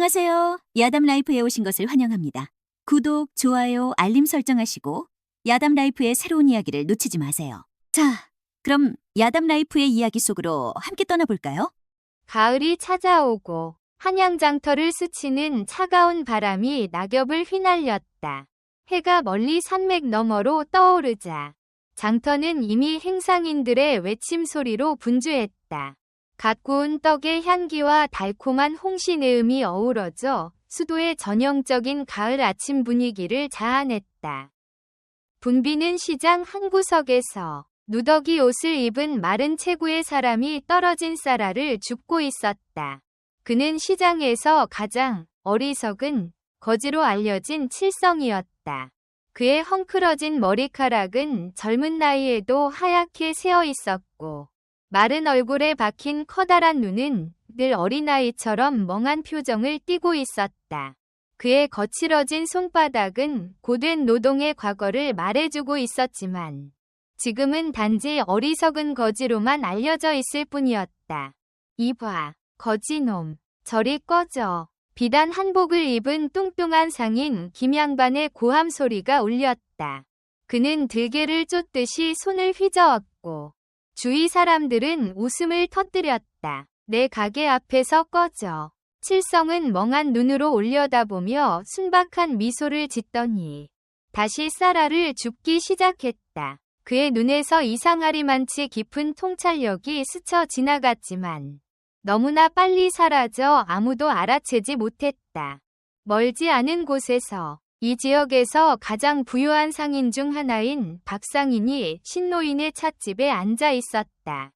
안녕하세요. 야담 라이프에 오신 것을 환영합니다. 구독, 좋아요, 알림 설정하시고 야담 라이프의 새로운 이야기를 놓치지 마세요. 자, 그럼 야담 라이프의 이야기 속으로 함께 떠나볼까요? 가을이 찾아오고 한양장터를 스치는 차가운 바람이 낙엽을 휘날렸다. 해가 멀리 산맥 너머로 떠오르자 장터는 이미 행상인들의 외침 소리로 분주했다. 갓 구운 떡의 향기와 달콤한 홍시 내음이 어우러져 수도의 전형적인 가을 아침 분위기를 자아냈다. 붐비는 시장 한 구석에서 누더기 옷을 입은 마른 체구의 사람이 떨어진 쌀알을 줍고 있었다. 그는 시장에서 가장 어리석은 거지로 알려진 칠성이었다. 그의 헝클어진 머리카락은 젊은 나이에도 하얗게 새어 있었고 마른 얼굴에 박힌 커다란 눈은 늘 어린아이처럼 멍한 표정을 띠고 있었다. 그의 거칠어진 손바닥은 고된 노동의 과거를 말해주고 있었지만 지금은 단지 어리석은 거지로만 알려져 있을 뿐이었다. 이봐, 거지놈, 저리 꺼져. 비단 한복을 입은 뚱뚱한 상인 김양반의 고함 소리가 울렸다. 그는 들개를 쫓듯이 손을 휘저었고 주위 사람들은 웃음을 터뜨렸다. 내 가게 앞에서 꺼져. 칠성은 멍한 눈으로 올려다보며 순박한 미소를 짓더니 다시 쌀알을 줍기 시작했다. 그의 눈에서 이상하리만치 깊은 통찰력이 스쳐 지나갔지만 너무나 빨리 사라져 아무도 알아채지 못했다. 멀지 않은 곳에서 이 지역에서 가장 부유한 상인 중 하나인 박상인이 신노인의 찻집에 앉아 있었다.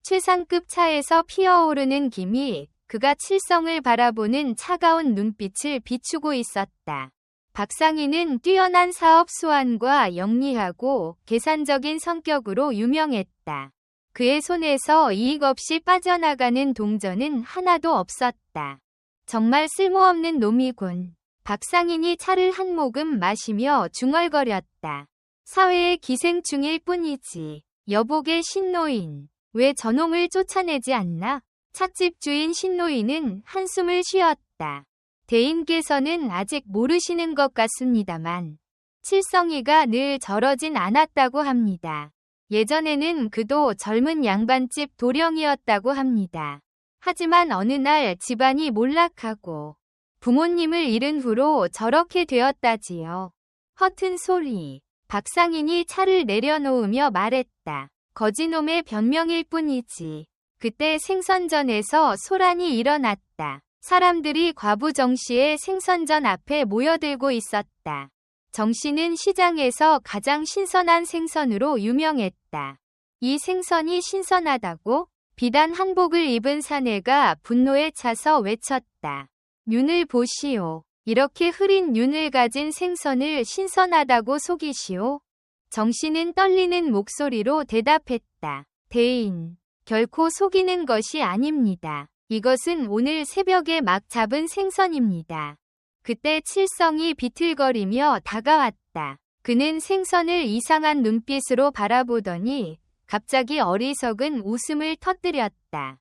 최상급 차에서 피어오르는 김이 그가 칠성을 바라보는 차가운 눈빛을 비추고 있었다. 박상인은 뛰어난 사업 수완과 영리하고 계산적인 성격으로 유명했다. 그의 손에서 이익 없이 빠져나가는 동전은 하나도 없었다. 정말 쓸모없는 놈이군. 박상인이 차를 한 모금 마시며 중얼거렸다. 사회의 기생충일 뿐이지. 여복의 신노인. 왜 저놈을 쫓아내지 않나? 찻집 주인 신노인은 한숨을 쉬었다. 대인께서는 아직 모르시는 것 같습니다만 칠성이가 늘 저러진 않았다고 합니다. 예전에는 그도 젊은 양반집 도령이었다고 합니다. 하지만 어느 날 집안이 몰락하고 부모님을 잃은 후로 저렇게 되었다지요. 허튼 소리. 박상인이 차를 내려놓으며 말했다. 거지놈의 변명일 뿐이지. 그때 생선전에서 소란이 일어났다. 사람들이 과부 정씨의 생선전 앞에 모여들고 있었다. 정씨는 시장에서 가장 신선한 생선으로 유명했다. 이 생선이 신선하다고? 비단 한복을 입은 사내가 분노에 차서 외쳤다. 윤을 보시오. 이렇게 흐린 윤을 가진 생선을 신선하다고 속이시오? 정씨는 떨리는 목소리로 대답했다. 대인, 결코 속이는 것이 아닙니다. 이것은 오늘 새벽에 막 잡은 생선입니다. 그때 칠성이 비틀거리며 다가왔다. 그는 생선을 이상한 눈빛으로 바라보더니 갑자기 어리석은 웃음을 터뜨렸다.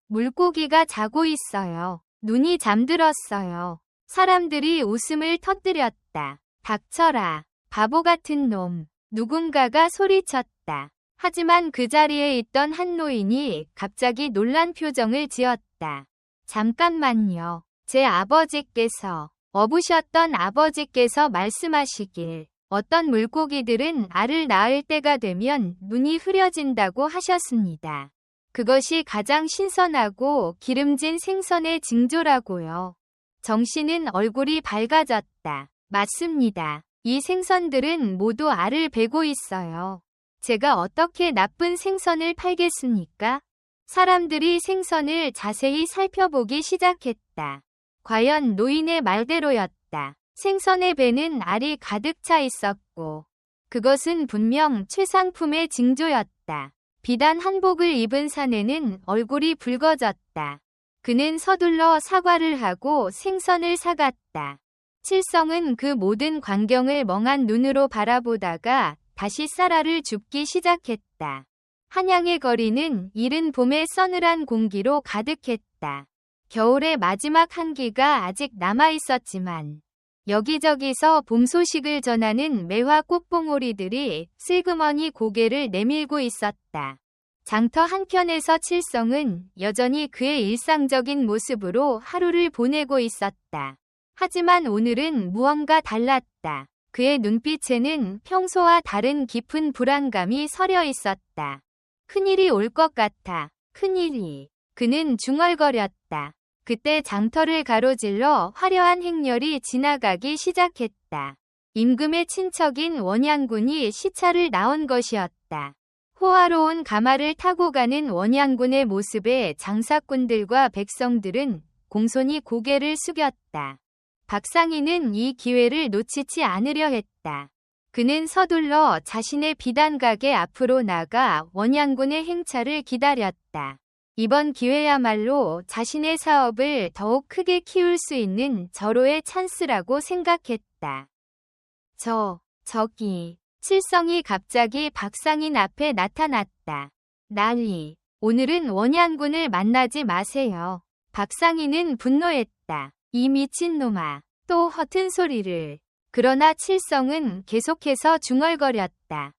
물고기가 자고 있어요. 눈이 잠들었어요. 사람들이 웃음을 터뜨렸다. 닥쳐라. 바보 같은 놈. 누군가가 소리쳤다. 하지만 그 자리에 있던 한 노인이 갑자기 놀란 표정을 지었다. 잠깐만요. 제 아버지께서, 어부셨던 아버지께서 말씀하시길 어떤 물고기들은 알을 낳을 때가 되면 눈이 흐려진다고 하셨습니다. 그것이 가장 신선하고 기름진 생선의 징조라고요. 정씨는 얼굴이 밝아졌다. 맞습니다. 이 생선들은 모두 알을 베고 있어요. 제가 어떻게 나쁜 생선을 팔겠습니까? 사람들이 생선을 자세히 살펴보기 시작했다. 과연 노인의 말대로였다. 생선의 배는 알이 가득 차 있었고 그것은 분명 최상품의 징조였다. 비단 한복을 입은 사내는 얼굴이 붉어졌다. 그는 서둘러 사과를 하고 생선을 사갔다. 칠성은 그 모든 광경을 멍한 눈으로 바라보다가 다시 쌀알을 줍기 시작했다. 한양의 거리는 이른 봄의 서늘한 공기로 가득했다. 겨울의 마지막 한기가 아직 남아있었지만 여기저기서 봄 소식을 전하는 매화 꽃봉오리들이 슬그머니 고개를 내밀고 있었다. 장터 한켠에서 칠성은 여전히 그의 일상적인 모습으로 하루를 보내고 있었다. 하지만 오늘은 무언가 달랐다. 그의 눈빛에는 평소와 다른 깊은 불안감이 서려 있었다. 큰일이 올 것 같아. 큰일이. 그는 중얼거렸다. 그때 장터를 가로질러 화려한 행렬이 지나가기 시작했다. 임금의 친척인 원양군이 시차를 나온 것이었다. 호화로운 가마를 타고 가는 원양군의 모습에 장사꾼들과 백성들은 공손히 고개를 숙였다. 박상희는 이 기회를 놓치지 않으려 했다. 그는 서둘러 자신의 비단가게 앞으로 나가 원양군의 행차를 기다렸다. 이번 기회야말로 자신의 사업을 더욱 크게 키울 수 있는 절호의 찬스라고 생각했다. 저기, 칠성이 갑자기 박상인 앞에 나타났다. 난리. 오늘은 원양군을 만나지 마세요. 박상인은 분노했다. 이 미친놈아, 또 허튼 소리를. 그러나 칠성은 계속해서 중얼거렸다.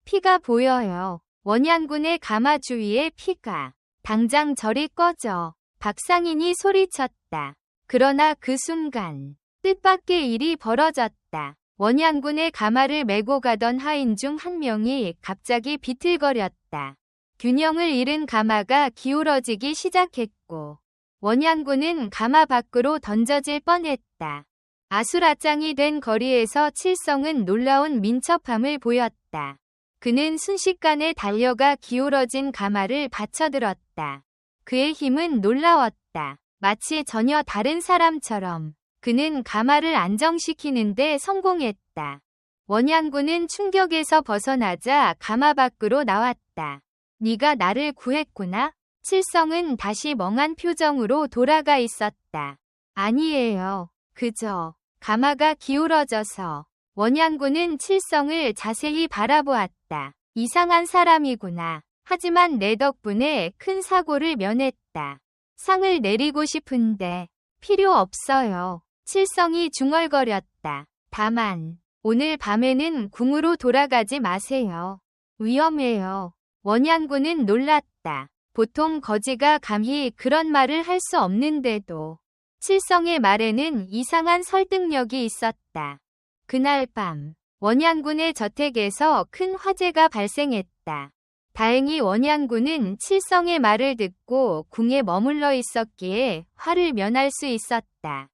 피가 보여요. 원양군의 가마 주위에 피가. 당장 저리 꺼져. 박상인이 소리쳤다. 그러나 그 순간 뜻밖의 일이 벌어졌다. 원양군의 가마를 메고 가던 하인 중 한 명이 갑자기 비틀거렸다. 균형을 잃은 가마가 기울어지기 시작했고 원양군은 가마 밖으로 던져질 뻔했다. 아수라장이 된 거리에서 칠성은 놀라운 민첩함을 보였다. 그는 순식간에 달려가 기울어진 가마를 받쳐들었다. 그의 힘은 놀라웠다. 마치 전혀 다른 사람처럼 그는 가마를 안정시키는 데 성공했다. 원양군은 충격에서 벗어나자 가마 밖으로 나왔다. 네가 나를 구했구나? 칠성은 다시 멍한 표정으로 돌아가 있었다. 아니에요. 그저 가마가 기울어져서. 원양군은 칠성을 자세히 바라보았다. 이상한 사람이구나. 하지만 내 덕분에 큰 사고를 면했다. 상을 내리고 싶은데 필요 없어요. 칠성이 중얼거렸다. 다만 오늘 밤에는 궁으로 돌아가지 마세요. 위험해요. 원양군은 놀랐다. 보통 거지가 감히 그런 말을 할 수 없는데도 칠성의 말에는 이상한 설득력이 있었다. 그날 밤 원양군의 저택에서 큰 화재가 발생했다. 다행히 원양군은 칠성의 말을 듣고 궁에 머물러 있었기에 화를 면할 수 있었다.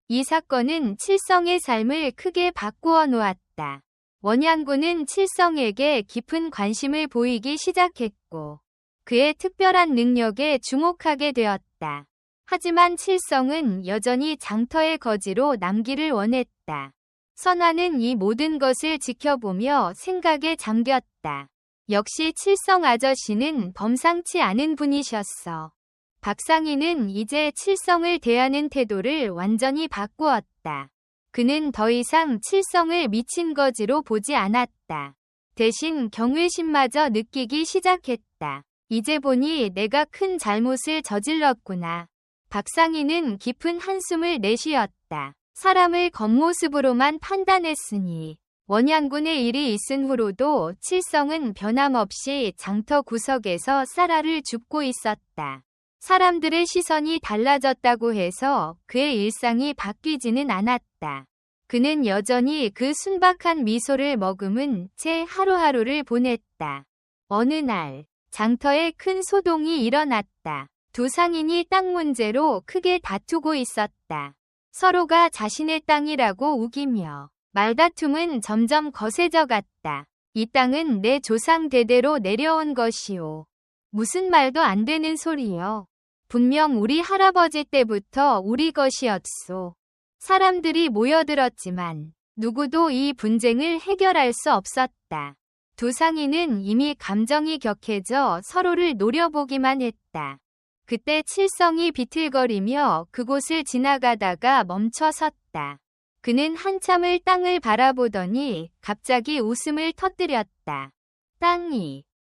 이 사건은 칠성의 삶을 크게 바꾸어 놓았다. 원양군은 칠성에게 깊은 관심을 보이기 시작했고 그의 특별한 능력에 주목하게 되었다. 하지만 칠성은 여전히 장터의 거지로 남기를 원했다. 선화는 이 모든 것을 지켜보며 생각에 잠겼다. 역시 칠성 아저씨는 범상치 않은 분이셨어. 박상희는 이제 칠성을 대하는 태도를 완전히 바꾸었다. 그는 더 이상 칠성을 미친 거지로 보지 않았다. 대신 경외심마저 느끼기 시작했다. 이제 보니 내가 큰 잘못을 저질렀구나. 박상희는 깊은 한숨을 내쉬었다. 사람을 겉모습으로만 판단했으니 원양군의 일이 있은 후로도 칠성은 변함없이 장터 구석에서 쌀알을 줍고 있었다. 사람들의 시선이 달라졌다고 해서 그의 일상이 바뀌지는 않았다. 그는 여전히 그 순박한 미소를 머금은 채 하루하루를 보냈다. 어느 날 장터에 큰 소동이 일어났다. 두 상인이 땅 문제로 크게 다투고 있었다. 서로가 자신의 땅이라고 우기며 말다툼은 점점 거세져 갔다. 이 땅은 내 조상 대대로 내려온 것이오. 무슨 말도 안 되는 소리요. 분명 우리 할아버지 때부터 우리 것이었소. 사람들이 모여들었지만 누구도 이 분쟁을 해결할 수 없었다. 두 상인은 이미 감정이 격해져 서로를 노려보기만 했다. 그때 칠성이 비틀거리며 그곳을 지나가다가 멈춰 섰다. 그는 한참을 땅을 바라보더니 갑자기 웃음을 터뜨렸다.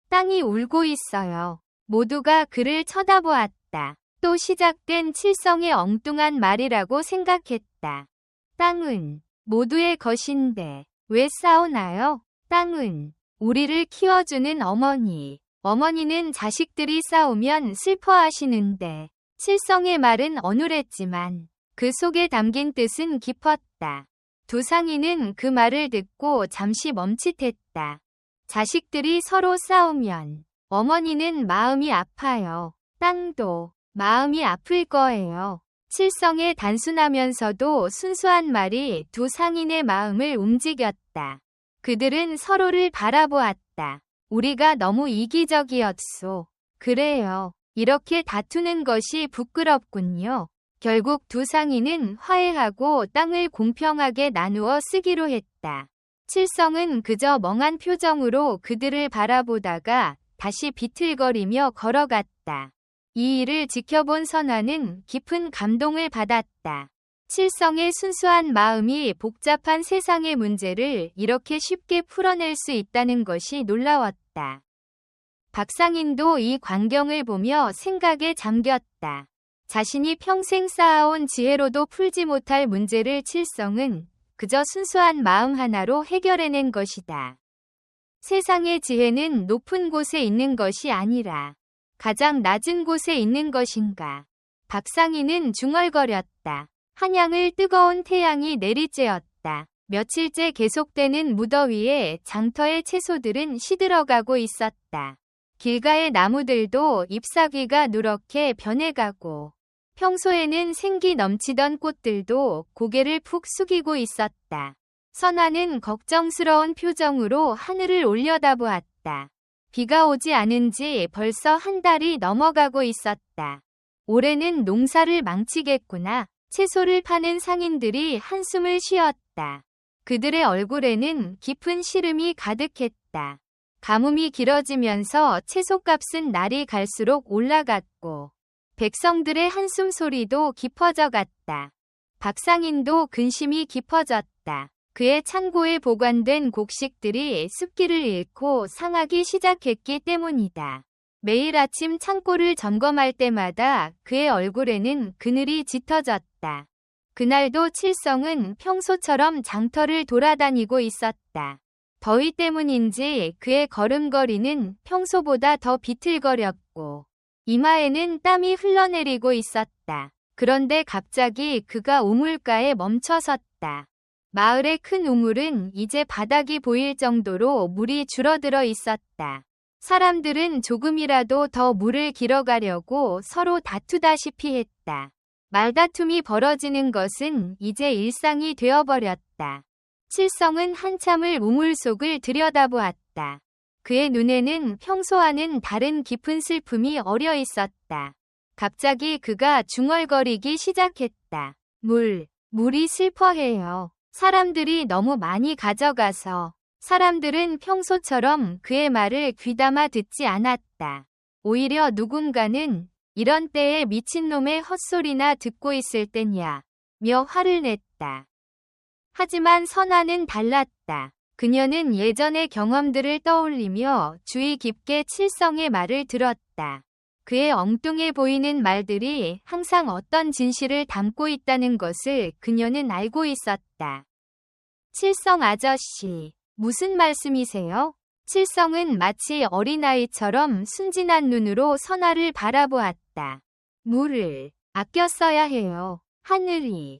땅이 울고 있어요. 모두가 그를 쳐다보았다. 또 시작된 칠성의 엉뚱한 말이라고 생각했다. 땅은 모두의 것인데 왜 싸우나요? 땅은 우리를 키워주는 어머니. 어머니는 자식들이 싸우면 슬퍼하시는데 칠성의 말은 어눌했지만 그 속에 담긴 뜻은 깊었다. 두상이는 그 말을 듣고 잠시 멈칫했다. 자식들이 서로 싸우면 어머니는 마음이 아파요. 땅도 마음이 아플 거예요. 칠성의 단순하면서도 순수한 말이 두 상인의 마음을 움직였다. 그들은 서로를 바라보았다. 우리가 너무 이기적이었소. 그래요. 이렇게 다투는 것이 부끄럽군요. 결국 두 상인은 화해하고 땅을 공평하게 나누어 쓰기로 했다. 칠성은 그저 멍한 표정으로 그들을 바라보다가 다시 비틀거리며 걸어갔다. 이 일을 지켜본 선화는 깊은 감동을 받았다. 칠성의 순수한 마음이 복잡한 세상의 문제를 이렇게 쉽게 풀어낼 수 있다는 것이 놀라웠다. 박상인도 이 광경을 보며 생각에 잠겼다. 자신이 평생 쌓아온 지혜로도 풀지 못할 문제를 칠성은 그저 순수한 마음 하나로 해결해낸 것이다. 세상의 지혜는 높은 곳에 있는 것이 아니라 가장 낮은 곳에 있는 것인가. 박상인은 중얼거렸다. 한양을 뜨거운 태양이 내리쬐었다. 며칠째 계속되는 무더위에 장터의 채소들은 시들어가고 있었다. 길가의 나무들도 잎사귀가 누렇게 변해가고 평소에는 생기 넘치던 꽃들도 고개를 푹 숙이고 있었다. 선화는 걱정스러운 표정으로 하늘을 올려다보았다. 비가 오지 않은 지 벌써 한 달이 넘어가고 있었다. 올해는 농사를 망치겠구나. 채소를 파는 상인들이 한숨을 쉬었다. 그들의 얼굴에는 깊은 시름이 가득했다. 가뭄이 길어지면서 채소값은 날이 갈수록 올라갔고 백성들의 한숨 소리도 깊어져 갔다. 박상인도 근심이 깊어졌다. 그의 창고에 보관된 곡식들이 습기를 잃고 상하기 시작했기 때문이다. 매일 아침 창고를 점검할 때마다 그의 얼굴에는 그늘이 짙어졌다. 그날도 칠성은 평소처럼 장터를 돌아다니고 있었다. 더위 때문인지 그의 걸음걸이는 평소보다 더 비틀거렸고 이마에는 땀이 흘러내리고 있었다. 그런데 갑자기 그가 우물가에 멈춰섰다. 마을의 큰 우물은 이제 바닥이 보일 정도로 물이 줄어들어 있었다. 사람들은 조금이라도 더 물을 길어가려고 서로 다투다시피 했다. 말다툼이 벌어지는 것은 이제 일상이 되어버렸다. 칠성은 한참을 우물 속을 들여다보았다. 그의 눈에는 평소와는 다른 깊은 슬픔이 어려 있었다. 갑자기 그가 중얼거리기 시작했다. 물이 슬퍼해요. 사람들이 너무 많이 가져가서. 사람들은 평소처럼 그의 말을 귀담아 듣지 않았다. 오히려 누군가는 이런 때에 미친놈의 헛소리나 듣고 있을 땐야 며 화를 냈다. 하지만 선화는 달랐다. 그녀는 예전의 경험들을 떠올리며 주의 깊게 칠성의 말을 들었다. 그의 엉뚱해 보이는 말들이 항상 어떤 진실을 담고 있다는 것을 그녀는 알고 있었다. 칠성 아저씨, 무슨 말씀이세요? 칠성은 마치 어린아이처럼 순진한 눈으로 선화를 바라보았다. 물을 아껴 써야 해요. 하늘이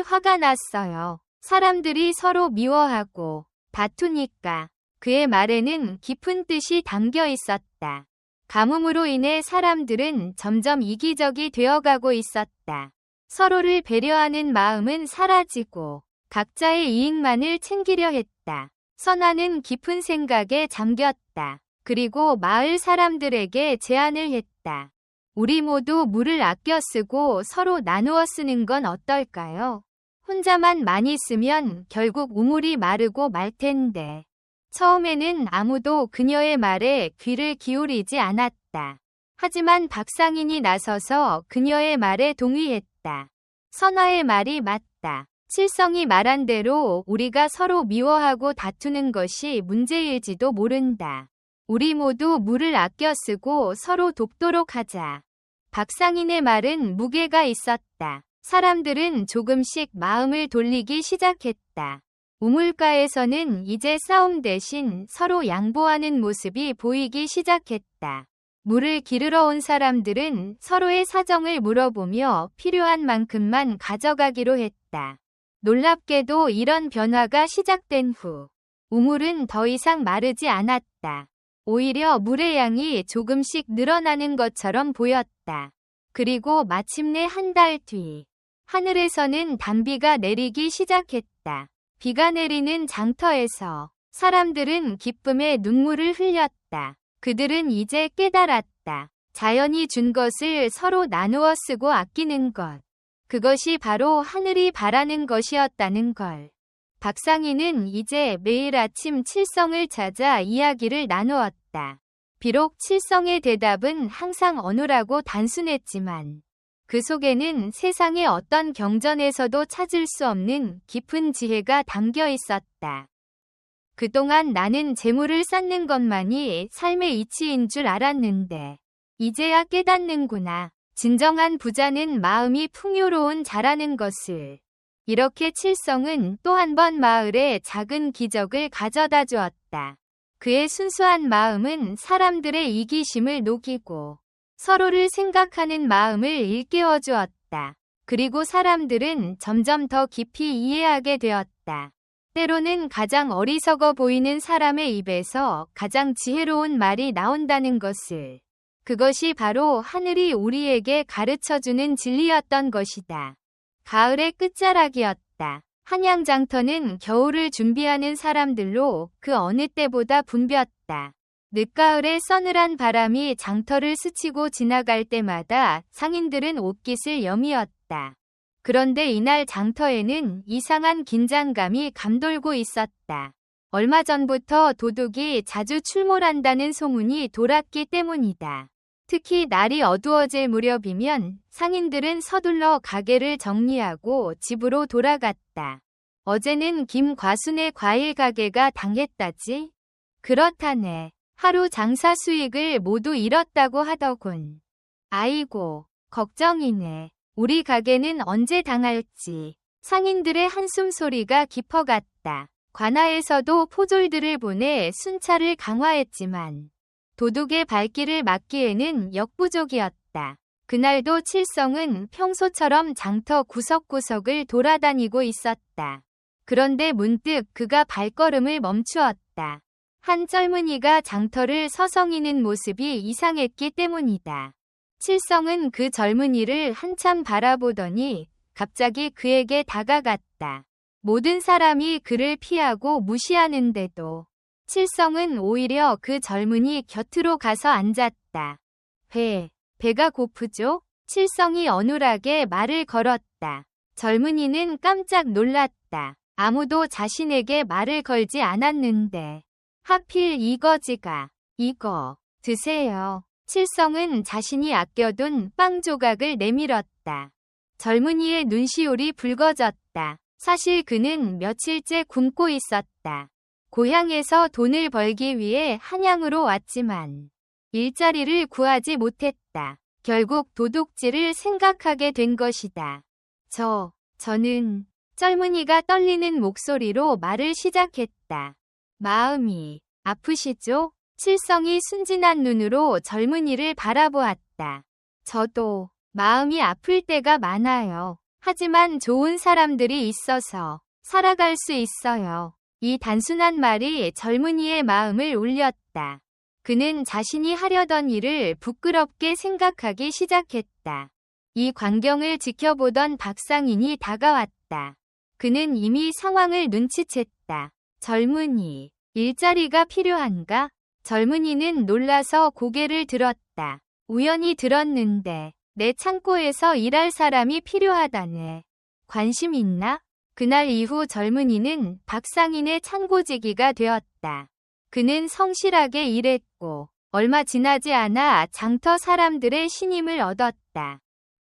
화가 났어요. 사람들이 서로 미워하고 다투니까. 그의 말에는 깊은 뜻이 담겨 있었다. 가뭄으로 인해 사람들은 점점 이기적이 되어가고 있었다. 서로를 배려하는 마음은 사라지고 각자의 이익만을 챙기려 했다. 선화는 깊은 생각에 잠겼다. 그리고 마을 사람들에게 제안을 했다. 우리 모두 물을 아껴 쓰고 서로 나누어 쓰는 건 어떨까요? 혼자만 많이 쓰면 결국 우물이 마르고 말 텐데. 처음에는 아무도 그녀의 말에 귀를 기울이지 않았다. 하지만 박상인이 나서서 그녀의 말에 동의했다. 선화의 말이 맞다. 칠성이 말한 대로 우리가 서로 미워하고 다투는 것이 문제일지도 모른다. 우리 모두 물을 아껴 쓰고 서로 돕도록 하자. 박상인의 말은 무게가 있었다. 사람들은 조금씩 마음을 돌리기 시작했다. 우물가에서는 이제 싸움 대신 서로 양보하는 모습이 보이기 시작했다. 물을 기르러 온 사람들은 서로의 사정을 물어보며 필요한 만큼만 가져가기로 했다. 놀랍게도 이런 변화가 시작된 후 우물은 더 이상 마르지 않았다. 오히려 물의 양이 조금씩 늘어나는 것처럼 보였다. 그리고 마침내 한 달 뒤 하늘에서는 단비가 내리기 시작했다. 비가 내리는 장터에서 사람들은 기쁨의 눈물을 흘렸다. 그들은 이제 깨달았다. 자연이 준 것을 서로 나누어 쓰고 아끼는 것. 그것이 바로 하늘이 바라는 것이었다는 걸. 박상인은 이제 매일 아침 칠성을 찾아 이야기를 나누었다. 비록 칠성의 대답은 항상 어눌하고 단순했지만 그 속에는 세상의 어떤 경전에서도 찾을 수 없는 깊은 지혜가 담겨 있었다. 그동안 나는 재물을 쌓는 것만이 삶의 이치인 줄 알았는데 이제야 깨닫는구나. 진정한 부자는 마음이 풍요로운 자라는 것을. 이렇게 칠성은 또 한 번 마을에 작은 기적을 가져다 주었다. 그의 순수한 마음은 사람들의 이기심을 녹이고 서로를 생각하는 마음을 일깨워 주었다. 그리고 사람들은 점점 더 깊이 이해하게 되었다. 때로는 가장 어리석어 보이는 사람의 입에서 가장 지혜로운 말이 나온다는 것을. 그것이 바로 하늘이 우리에게 가르쳐주는 진리였던 것이다. 가을의 끝자락이었다. 한양장터는 겨울을 준비하는 사람들로 그 어느 때보다 붐볐다. 늦가을에 서늘한 바람이 장터를 스치고 지나갈 때마다 상인들은 옷깃을 여미었다. 그런데 이날 장터에는 이상한 긴장감이 감돌고 있었다. 얼마 전부터 도둑이 자주 출몰한다는 소문이 돌았기 때문이다. 특히 날이 어두워질 무렵이면 상인들은 서둘러 가게를 정리하고 집으로 돌아갔다. 어제는 김과순의 과일 가게가 당했다지? 그렇다네. 하루 장사 수익을 모두 잃었다고 하더군. 아이고, 걱정이네. 우리 가게는 언제 당할지. 상인들의 한숨 소리가 깊어갔다. 관아에서도 포졸들을 보내 순찰을 강화했지만 도둑의 발길을 막기에는 역부족이었다. 그날도 칠성은 평소처럼 장터 구석구석을 돌아다니고 있었다. 그런데 문득 그가 발걸음을 멈추었다. 한 젊은이가 장터를 서성이는 모습이 이상했기 때문이다. 칠성은 그 젊은이를 한참 바라보더니 갑자기 그에게 다가갔다. 모든 사람이 그를 피하고 무시하는데도 칠성은 오히려 그 젊은이 곁으로 가서 앉았다. 배가 고프죠? 칠성이 어눌하게 말을 걸었다. 젊은이는 깜짝 놀랐다. 아무도 자신에게 말을 걸지 않았는데 하필 이거지가. 이거 드세요. 칠성은 자신이 아껴둔 빵 조각을 내밀었다. 젊은이의 눈시울이 붉어졌다. 사실 그는 며칠째 굶고 있었다. 고향에서 돈을 벌기 위해 한양으로 왔지만 일자리를 구하지 못했다. 결국 도둑질을 생각하게 된 것이다. 저는 젊은이가 떨리는 목소리로 말을 시작했다. 마음이 아프시죠? 칠성이 순진한 눈으로 젊은이를 바라보았다. 저도 마음이 아플 때가 많아요. 하지만 좋은 사람들이 있어서 살아갈 수 있어요. 이 단순한 말이 젊은이의 마음을 울렸다. 그는 자신이 하려던 일을 부끄럽게 생각하기 시작했다. 이 광경을 지켜보던 박상인이 다가왔다. 그는 이미 상황을 눈치챘다. 젊은이, 일자리가 필요한가? 젊은이는 놀라서 고개를 들었다. 우연히 들었는데 내 창고에서 일할 사람이 필요하다네. 관심 있나? 그날 이후 젊은이는 박상인의 창고지기가 되었다. 그는 성실하게 일했고 얼마 지나지 않아 장터 사람들의 신임을 얻었다.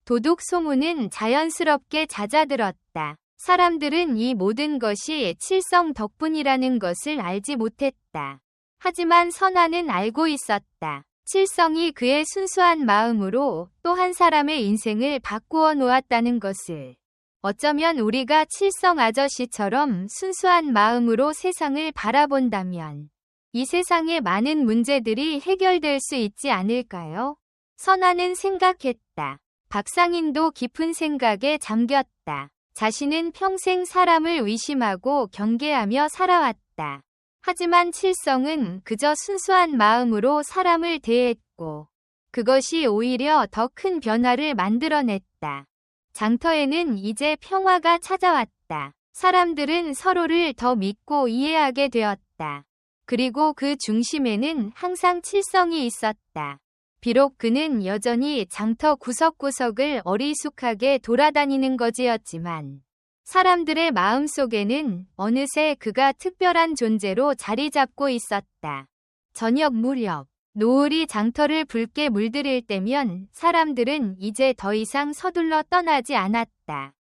도둑 소문은 자연스럽게 잦아들었다. 사람들은 이 모든 것이 칠성 덕분이라는 것을 알지 못했다. 하지만 선아는 알고 있었다. 칠성이 그의 순수한 마음으로 또 한 사람의 인생을 바꾸어 놓았다는 것을. 어쩌면 우리가 칠성 아저씨처럼 순수한 마음으로 세상을 바라본다면 이 세상의 많은 문제들이 해결될 수 있지 않을까요? 선아는 생각했다. 박상인도 깊은 생각에 잠겼다. 자신은 평생 사람을 의심하고 경계하며 살아왔다. 하지만 칠성은 그저 순수한 마음으로 사람을 대했고 그것이 오히려 더 큰 변화를 만들어냈다. 장터에는 이제 평화가 찾아왔다. 사람들은 서로를 더 믿고 이해하게 되었다. 그리고 그 중심에는 항상 칠성이 있었다. 비록 그는 여전히 장터 구석구석을 어리숙하게 돌아다니는 거지였지만 사람들의 마음속에는 어느새 그가 특별한 존재로 자리 잡고 있었다. 저녁 무렵 노을이 장터를 붉게 물들일 때면 사람들은 이제 더 이상 서둘러 떠나지 않았다.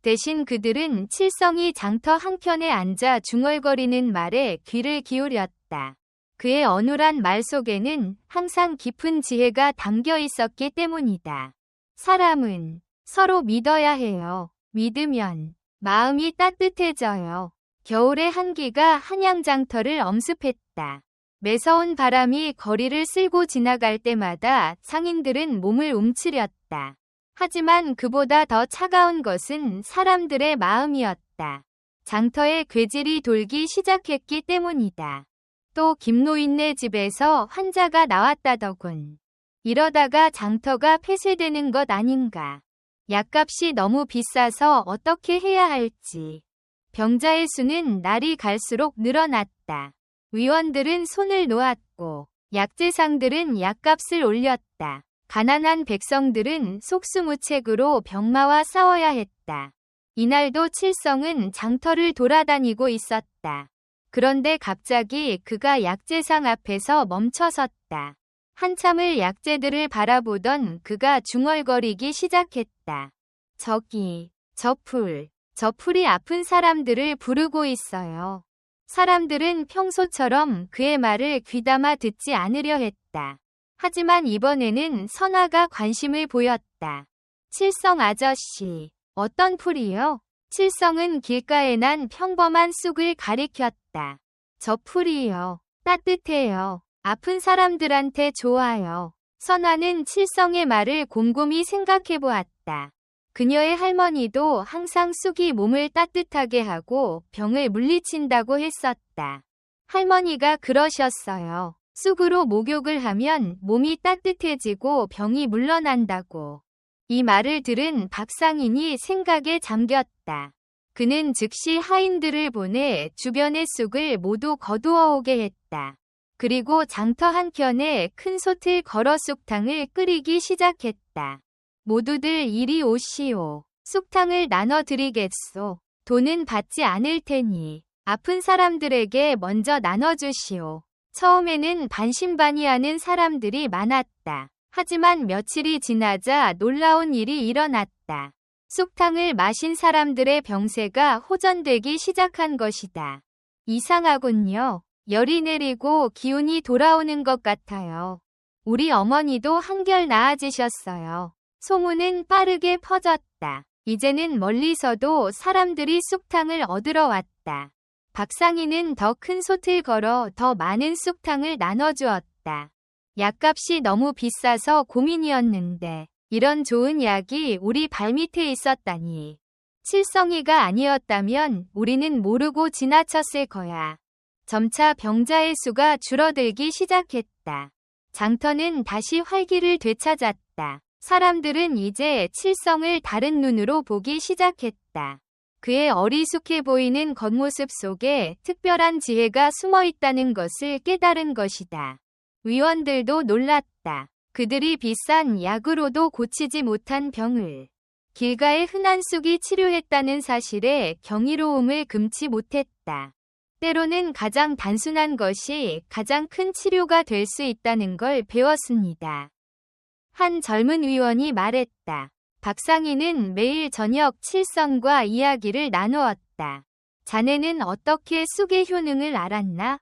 대신 그들은 칠성이 장터 한켠에 앉아 중얼거리는 말에 귀를 기울였다. 그의 어눌한 말 속에는 항상 깊은 지혜가 담겨 있었기 때문이다. 사람은 서로 믿어야 해요. 믿으면 마음이 따뜻해져요. 겨울의 한기가 한양장터를 엄습했다. 매서운 바람이 거리를 쓸고 지나갈 때마다 상인들은 몸을 움츠렸다. 하지만 그보다 더 차가운 것은 사람들의 마음이었다. 장터에 괴질이 돌기 시작했기 때문이다. 또 김노인네 집에서 환자가 나왔다더군. 이러다가 장터가 폐쇄되는 것 아닌가. 약값이 너무 비싸서 어떻게 해야 할지. 병자의 수는 날이 갈수록 늘어났다. 의원들은 손을 놓았고 약재상들은 약값을 올렸다. 가난한 백성들은 속수무책으로 병마와 싸워야 했다. 이날도 칠성은 장터를 돌아다니고 있었다. 그런데 갑자기 그가 약재상 앞에서 멈춰섰다. 한참을 약재들을 바라보던 그가 중얼거리기 시작했다. 저기, 저 풀이 아픈 사람들을 부르고 있어요. 사람들은 평소처럼 그의 말을 귀담아 듣지 않으려 했다. 하지만 이번에는 선아가 관심을 보였다. 칠성 아저씨, 어떤 풀이요? 칠성은 길가에 난 평범한 쑥을 가리켰다. 저 풀이요. 따뜻해요. 아픈 사람들한테 좋아요. 선아는 칠성의 말을 곰곰이 생각해 보았다. 그녀의 할머니도 항상 쑥이 몸을 따뜻하게 하고 병을 물리친다고 했었다. 할머니가 그러셨어요. 쑥으로 목욕을 하면 몸이 따뜻해지고 병이 물러난다고. 이 말을 들은 박상인이 생각에 잠겼다. 그는 즉시 하인들을 보내 주변의 쑥을 모두 거두어 오게 했다. 그리고 장터 한켠에 큰 솥을 걸어 쑥탕을 끓이기 시작했다. 모두들 이리 오시오. 쑥탕을 나눠드리겠소. 돈은 받지 않을 테니 아픈 사람들에게 먼저 나눠주시오. 처음에는 반신반의하는 사람들이 많았다. 하지만 며칠이 지나자 놀라운 일이 일어났다. 쑥탕을 마신 사람들의 병세가 호전되기 시작한 것이다. 이상하군요. 열이 내리고 기운이 돌아오는 것 같아요. 우리 어머니도 한결 나아지셨어요. 소문은 빠르게 퍼졌다. 이제는 멀리서도 사람들이 쑥탕을 얻으러 왔다. 박상인은 더 큰 솥을 걸어 더 많은 쑥탕을 나눠주었다. 약값이 너무 비싸서 고민이었는데 이런 좋은 약이 우리 발밑에 있었다니. 칠성이가 아니었다면 우리는 모르고 지나쳤을 거야. 점차 병자의 수가 줄어들기 시작했다. 장터는 다시 활기를 되찾았다. 사람들은 이제 칠성을 다른 눈으로 보기 시작했다. 그의 어리숙해 보이는 겉모습 속에 특별한 지혜가 숨어 있다는 것을 깨달은 것이다. 의원들도 놀랐다. 그들이 비싼 약으로도 고치지 못한 병을 길가의 흔한 쑥이 치료했다는 사실에 경이로움을 금치 못했다. 때로는 가장 단순한 것이 가장 큰 치료가 될 수 있다는 걸 배웠습니다. 한 젊은 의원이 말했다. 박상인은 매일 저녁 칠성과 이야기를 나누었다. 자네는 어떻게 쑥의 효능을 알았나?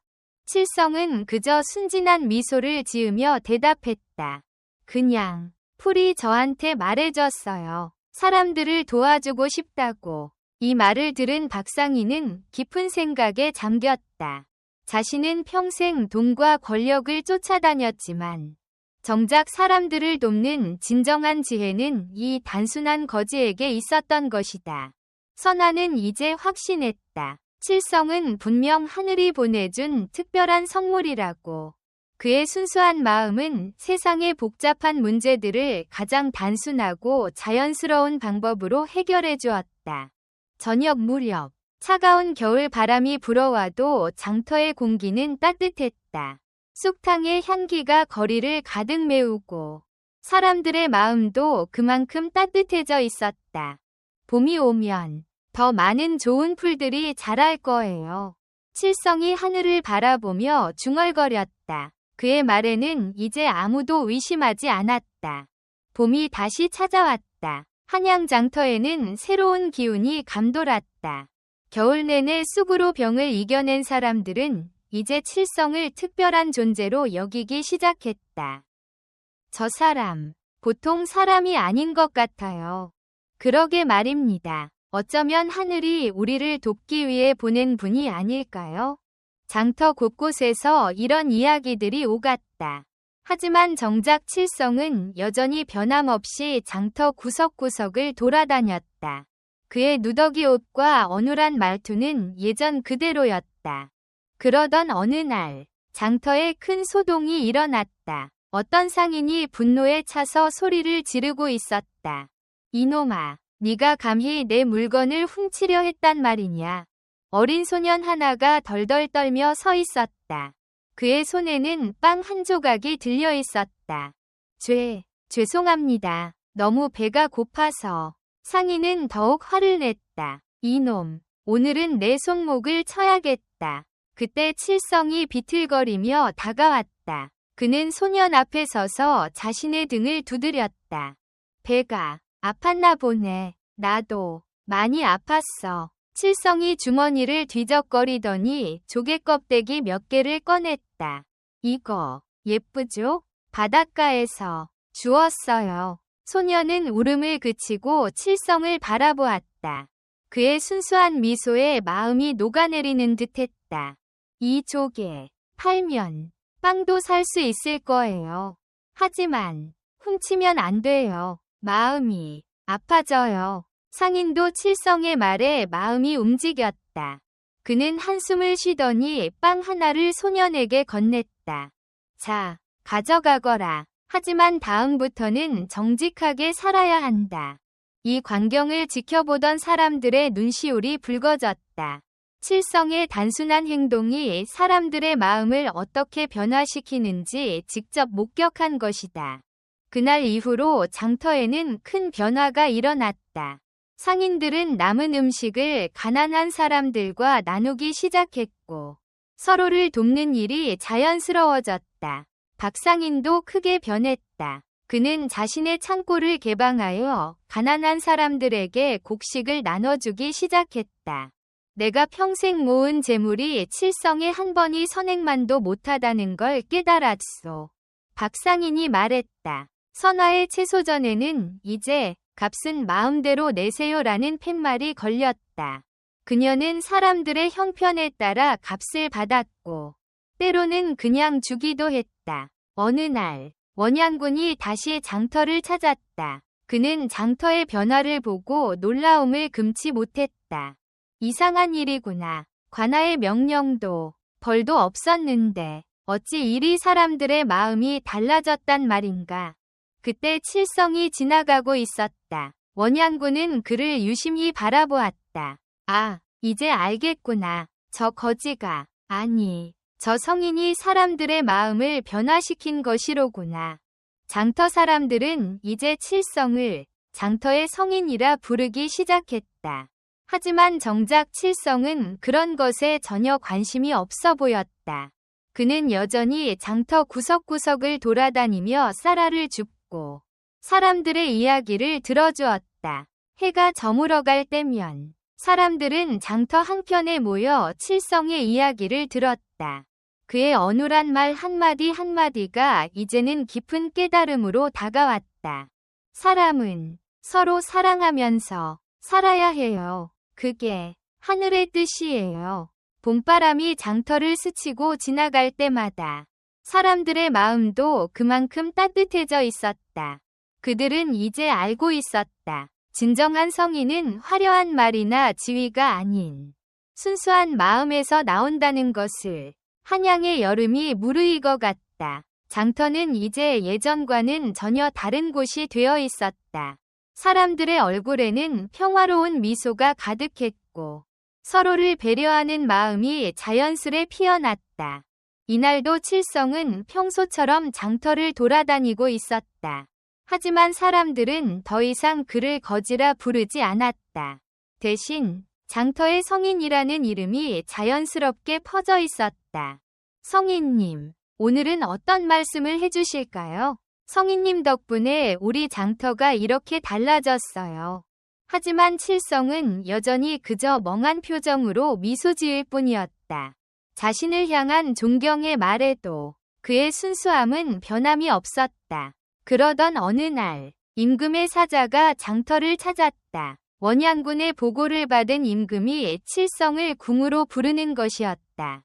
칠성은 그저 순진한 미소를 지으며 대답했다. 그냥 풀이 저한테 말해줬어요. 사람들을 도와주고 싶다고. 이 말을 들은 박상희는 깊은 생각에 잠겼다. 자신은 평생 돈과 권력을 쫓아다녔지만 정작 사람들을 돕는 진정한 지혜는 이 단순한 거지에게 있었던 것이다. 선아는 이제 확신했다. 칠성은 분명 하늘이 보내준 특별한 선물이라고. 그의 순수한 마음은 세상의 복잡한 문제들을 가장 단순하고 자연스러운 방법으로 해결해 주었다. 저녁 무렵, 차가운 겨울 바람이 불어와도 장터의 공기는 따뜻했다. 쑥탕의 향기가 거리를 가득 메우고 사람들의 마음도 그만큼 따뜻해져 있었다. 봄이 오면 더 많은 좋은 풀들이 자랄 거예요. 칠성이 하늘을 바라보며 중얼거렸다. 그의 말에는 이제 아무도 의심하지 않았다. 봄이 다시 찾아왔다. 한양 장터에는 새로운 기운이 감돌았다. 겨울 내내 쑥으로 병을 이겨낸 사람들은 이제 칠성을 특별한 존재로 여기기 시작했다. 저 사람, 보통 사람이 아닌 것 같아요. 그러게 말입니다. 어쩌면 하늘이 우리를 돕기 위해 보낸 분이 아닐까요? 장터 곳곳에서 이런 이야기들이 오갔다. 하지만 정작 칠성은 여전히 변함없이 장터 구석구석을 돌아다녔다. 그의 누더기 옷과 어눌한 말투는 예전 그대로였다. 그러던 어느 날, 장터에 큰 소동이 일어났다. 어떤 상인이 분노에 차서 소리를 지르고 있었다. 이놈아, 네가 감히 내 물건을 훔치려 했단 말이냐. 어린 소년 하나가 덜덜 떨며 서 있었다. 그의 손에는 빵 한 조각이 들려 있었다. 죄송합니다. 너무 배가 고파서. 상인은 더욱 화를 냈다. 이놈, 오늘은 내 손목을 쳐야겠다. 그때 칠성이 비틀거리며 다가왔다. 그는 소년 앞에 서서 자신의 등을 두드렸다. 배가 아팠나 보네. 나도 많이 아팠어. 칠성이 주머니를 뒤적거리더니 조개 껍데기 몇 개를 꺼냈다. 이거 예쁘죠? 바닷가에서 주웠어요. 소녀는 울음을 그치고 칠성을 바라보았다. 그의 순수한 미소에 마음이 녹아내리는 듯했다. 이 조개 팔면 빵도 살 수 있을 거예요. 하지만 훔치면 안 돼요. 마음이 아파져요. 상인도 칠성의 말에 마음이 움직였다. 그는 한숨을 쉬더니 빵 하나를 소년에게 건넸다. 자, 가져가거라. 하지만 다음부터는 정직하게 살아야 한다. 이 광경을 지켜보던 사람들의 눈시울이 붉어졌다. 칠성의 단순한 행동이 사람들의 마음을 어떻게 변화시키는지 직접 목격한 것이다. 그날 이후로 장터에는 큰 변화가 일어났다. 상인들은 남은 음식을 가난한 사람들과 나누기 시작했고 서로를 돕는 일이 자연스러워졌다. 박상인도 크게 변했다. 그는 자신의 창고를 개방하여 가난한 사람들에게 곡식을 나눠주기 시작했다. 내가 평생 모은 재물이 칠성에 한 번이 선행만도 못하다는 걸 깨달았소. 박상인이 말했다. 선화의 채소전에는 이제 값은 마음대로 내세요라는 팻말이 걸렸다. 그녀는 사람들의 형편에 따라 값을 받았고 때로는 그냥 주기도 했다. 어느 날 원양군이 다시 장터를 찾았다. 그는 장터의 변화를 보고 놀라움을 금치 못했다. 이상한 일이구나. 관아의 명령도 벌도 없었는데 어찌 이리 사람들의 마음이 달라졌단 말인가. 그때 칠성이 지나가고 있었다. 원양군은 그를 유심히 바라보았다. 아, 이제 알겠구나. 저 거지가, 아니, 저 성인이 사람들의 마음을 변화시킨 것이로구나. 장터 사람들은 이제 칠성을 장터의 성인이라 부르기 시작했다. 하지만 정작 칠성은 그런 것에 전혀 관심이 없어 보였다. 그는 여전히 장터 구석구석을 돌아다니며 쌀알을 줍고 사람들의 이야기를 들어주었다. 해가 저물어갈 때면 사람들은 장터 한켠에 모여 칠성의 이야기를 들었다. 그의 어눌한 말 한마디 한마디가 이제는 깊은 깨달음으로 다가왔다. 사람은 서로 사랑하면서 살아야 해요. 그게 하늘의 뜻이에요. 봄바람이 장터를 스치고 지나갈 때마다 사람들의 마음도 그만큼 따뜻해져 있었다. 그들은 이제 알고 있었다. 진정한 성의는 화려한 말이나 지위가 아닌 순수한 마음에서 나온다는 것을. 한양의 여름이 무르익어 갔다. 장터는 이제 예전과는 전혀 다른 곳이 되어 있었다. 사람들의 얼굴에는 평화로운 미소가 가득했고 서로를 배려하는 마음이 자연스레 피어났다. 이날도 칠성은 평소처럼 장터를 돌아다니고 있었다. 하지만 사람들은 더 이상 그를 거지라 부르지 않았다. 대신 장터의 성인이라는 이름이 자연스럽게 퍼져 있었다. 성인님, 오늘은 어떤 말씀을 해주실까요? 성인님 덕분에 우리 장터가 이렇게 달라졌어요. 하지만 칠성은 여전히 그저 멍한 표정으로 미소 지을 뿐이었다. 자신을 향한 존경의 말에도 그의 순수함은 변함이 없었다. 그러던 어느 날, 임금의 사자가 장터를 찾았다. 원양군의 보고를 받은 임금이 칠성을 궁으로 부르는 것이었다.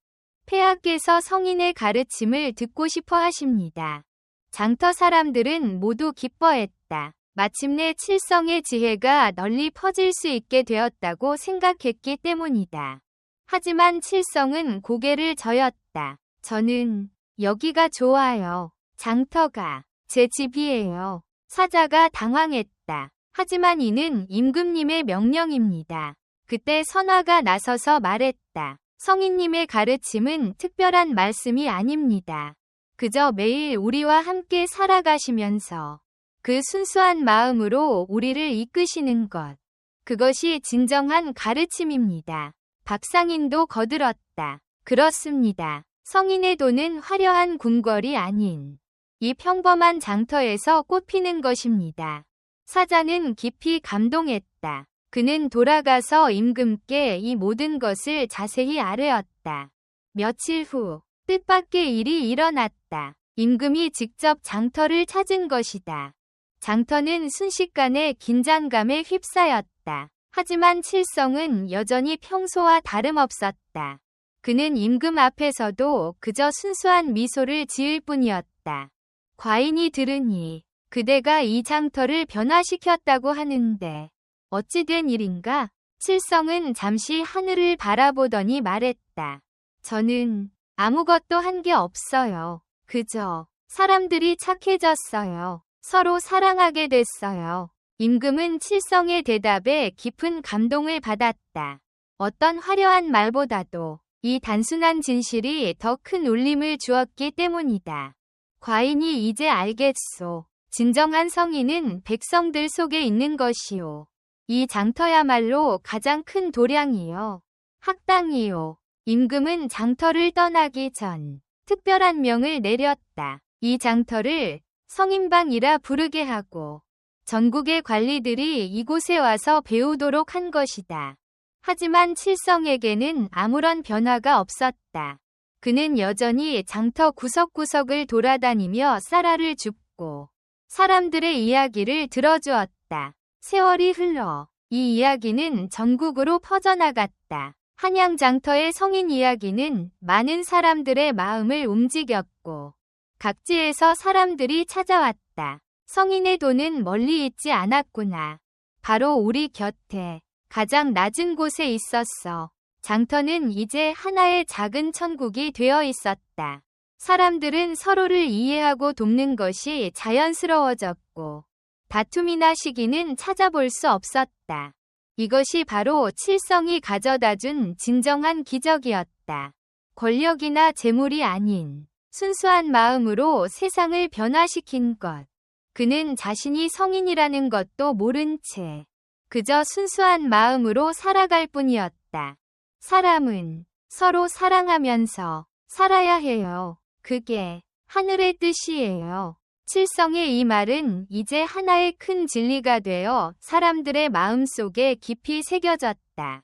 폐하께서 성인의 가르침을 듣고 싶어 하십니다. 장터 사람들은 모두 기뻐했다. 마침내 칠성의 지혜가 널리 퍼질 수 있게 되었다고 생각했기 때문이다. 하지만 칠성은 고개를 저었다. 저는 여기가 좋아요. 장터가 제 집이에요. 사자가 당황했다. 하지만 이는 임금님의 명령입니다. 그때 선화가 나서서 말했다. 성인님의 가르침은 특별한 말씀이 아닙니다. 그저 매일 우리와 함께 살아가시면서 그 순수한 마음으로 우리를 이끄시는 것. 그것이 진정한 가르침입니다. 박상인도 거들었다. 그렇습니다. 성인의 도는 화려한 궁궐이 아닌 이 평범한 장터에서 꽃피는 것입니다. 사자는 깊이 감동했다. 그는 돌아가서 임금께 이 모든 것을 자세히 아뢰었다. 며칠 후 뜻밖의 일이 일어났다. 임금이 직접 장터를 찾은 것이다. 장터는 순식간에 긴장감에 휩싸였다. 하지만 칠성은 여전히 평소와 다름없었다. 그는 임금 앞에서도 그저 순수한 미소를 지을 뿐이었다. 과인이 들으니 그대가 이 장터를 변화시켰다고 하는데 어찌 된 일인가? 칠성은 잠시 하늘을 바라보더니 말했다. 저는 아무것도 한 게 없어요. 그저 사람들이 착해졌어요. 서로 사랑하게 됐어요. 임금은 칠성의 대답에 깊은 감동을 받았다. 어떤 화려한 말보다도 이 단순한 진실이 더 큰 울림을 주었기 때문이다. 과인이 이제 알겠소. 진정한 성인은 백성들 속에 있는 것이오. 이 장터야말로 가장 큰 도량이요. 학당이요. 임금은 장터를 떠나기 전 특별한 명을 내렸다. 이 장터를 성인방이라 부르게 하고 전국의 관리들이 이곳에 와서 배우도록 한 것이다. 하지만 칠성에게는 아무런 변화가 없었다. 그는 여전히 장터 구석구석을 돌아다니며 쌀알을 줍고 사람들의 이야기를 들어주었다. 세월이 흘러 이 이야기는 전국으로 퍼져나갔다. 한양 장터의 성인 이야기는 많은 사람들의 마음을 움직였고 각지에서 사람들이 찾아왔다. 성인의 도는 멀리 있지 않았구나. 바로 우리 곁에 가장 낮은 곳에 있었어. 장터는 이제 하나의 작은 천국이 되어 있었다. 사람들은 서로를 이해하고 돕는 것이 자연스러워졌고 다툼이나 시기는 찾아볼 수 없었다. 이것이 바로 칠성이 가져다준 진정한 기적이었다. 권력이나 재물이 아닌 순수한 마음으로 세상을 변화시킨 것. 그는 자신이 성인이라는 것도 모른 채 그저 순수한 마음으로 살아갈 뿐이었다. 사람은 서로 사랑하면서 살아야 해요. 그게 하늘의 뜻이에요. 칠성의 이 말은 이제 하나의 큰 진리가 되어 사람들의 마음속에 깊이 새겨졌다.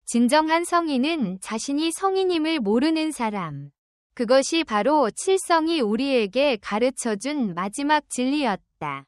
진정한 성인은 자신이 성인임을 모르는 사람. 그것이 바로 칠성이 우리에게 가르쳐준 마지막 진리였다.